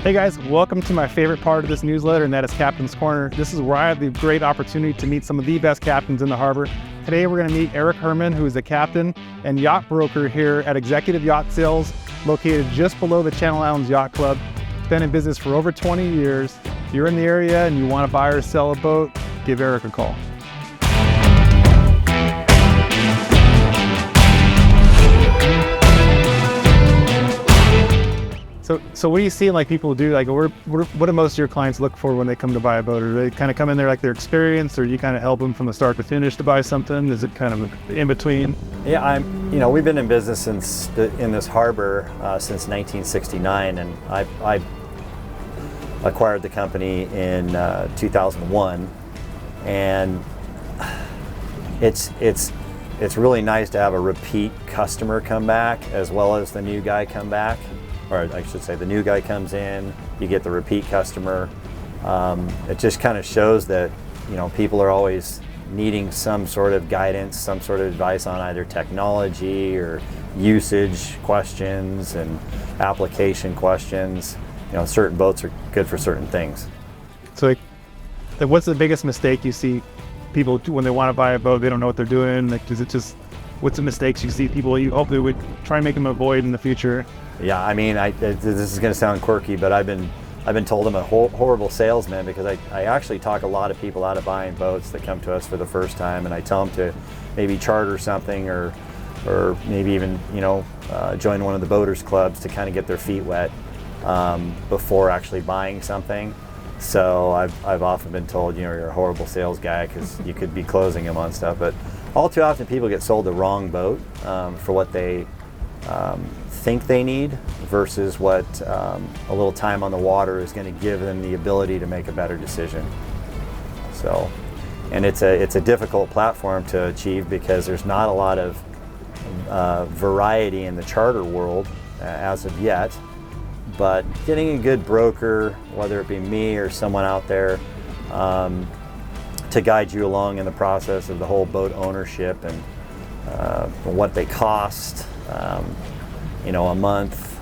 Hey guys, welcome to my favorite part of this newsletter, and that is Captain's Corner. This is where I have the great opportunity to meet some of the best captains in the harbor. Today we're going to meet Eric Hermann, who is a captain and yacht broker here at Executive Yacht Sales, located just below the Channel Islands Yacht Club. Been in business for over 20 years. If you're in the area and you want to buy or sell a boat, give Eric a call. So what do you see like people do? Like, what do most of your clients look for when they come to buy a boat? Or they kind of come in there like their experience, or you kind of help them from the start to finish to buy something? Is it kind of in between? Yeah, we've been in business in this harbor since 1969, and I acquired the company in 2001, and it's really nice to have a repeat customer come back as well as the new guy come back. Or I should say the new guy comes in, you get the repeat customer. It just kind of shows that, people are always needing some sort of guidance, some sort of advice on either technology or usage questions and application questions. Certain boats are good for certain things. So what's the biggest mistake you see people do when they want to buy a boat? They don't know what they're doing. Like, what's the mistakes you see people you hope they would try and make them avoid in the future? Yeah, this is going to sound quirky, but I've been told I'm a horrible salesman because I actually talk a lot of people out of buying boats that come to us for the first time, and I tell them to maybe charter something or maybe even join one of the boaters clubs to kind of get their feet wet before actually buying something. So I've often been told, you're a horrible sales guy because you could be closing them on stuff, but all too often people get sold the wrong boat for what they think they need versus what a little time on the water is going to give them the ability to make a better decision. So, and it's a difficult platform to achieve because there's not a lot of variety in the charter world as of yet, but getting a good broker, whether it be me or someone out there, to guide you along in the process of the whole boat ownership and what they cost, a month,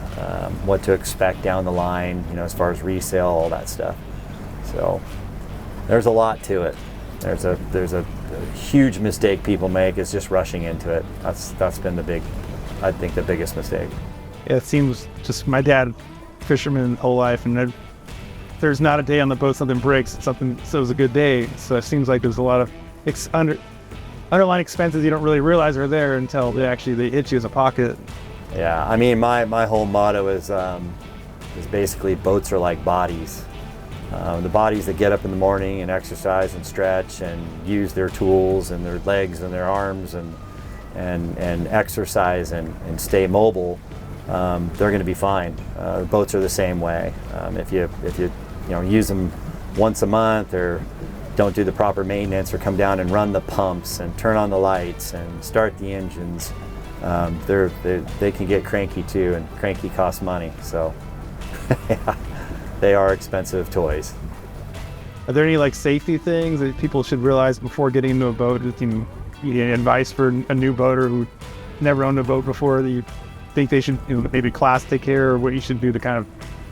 what to expect down the line, as far as resale, all that stuff. So there's a lot to it. There's a huge mistake people make is just rushing into it. That's been the biggest mistake. It seems just my dad, fisherman whole life, and there's not a day on the boat something breaks, so it was a good day. So it seems like there's a lot of underlying expenses you don't really realize are there until they hit you as a pocket. Yeah, my whole motto is basically boats are like bodies. The bodies that get up in the morning and exercise and stretch and use their tools and their legs and their arms and exercise and stay mobile, they're going to be fine. Boats are the same way. If you use them once a month or don't do the proper maintenance or come down and run the pumps and turn on the lights and start the engines, they can get cranky too, and cranky costs money. So they are expensive toys. Are there any safety things that people should realize before getting into a boat? Advice for a new boater who never owned a boat before that you think they should maybe class take care, or what you should do to kind of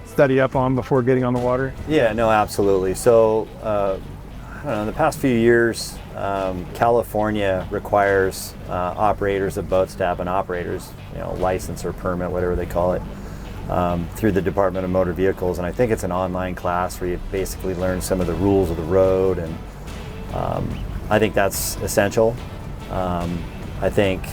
study up on before getting on the water? Yeah, no, absolutely. So in the past few years, California requires operators of boats to have an operator's license or permit, whatever they call it, through the Department of Motor Vehicles. And I think it's an online class where you basically learn some of the rules of the road, and I think that's essential. I think,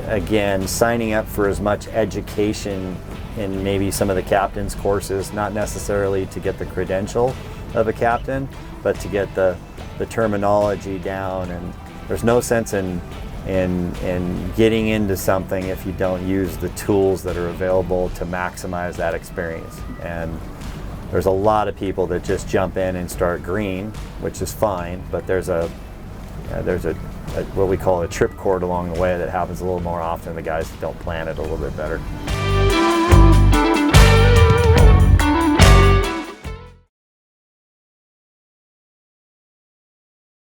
again, signing up for as much education in maybe some of the captain's courses, not necessarily to get the credential of a captain, but to get the terminology down. And there's no sense in getting into something if you don't use the tools that are available to maximize that experience. And there's a lot of people that just jump in and start green, which is fine, but there's a what we call a trip cord along the way that happens a little more often. The guys that don't plan it a little bit better.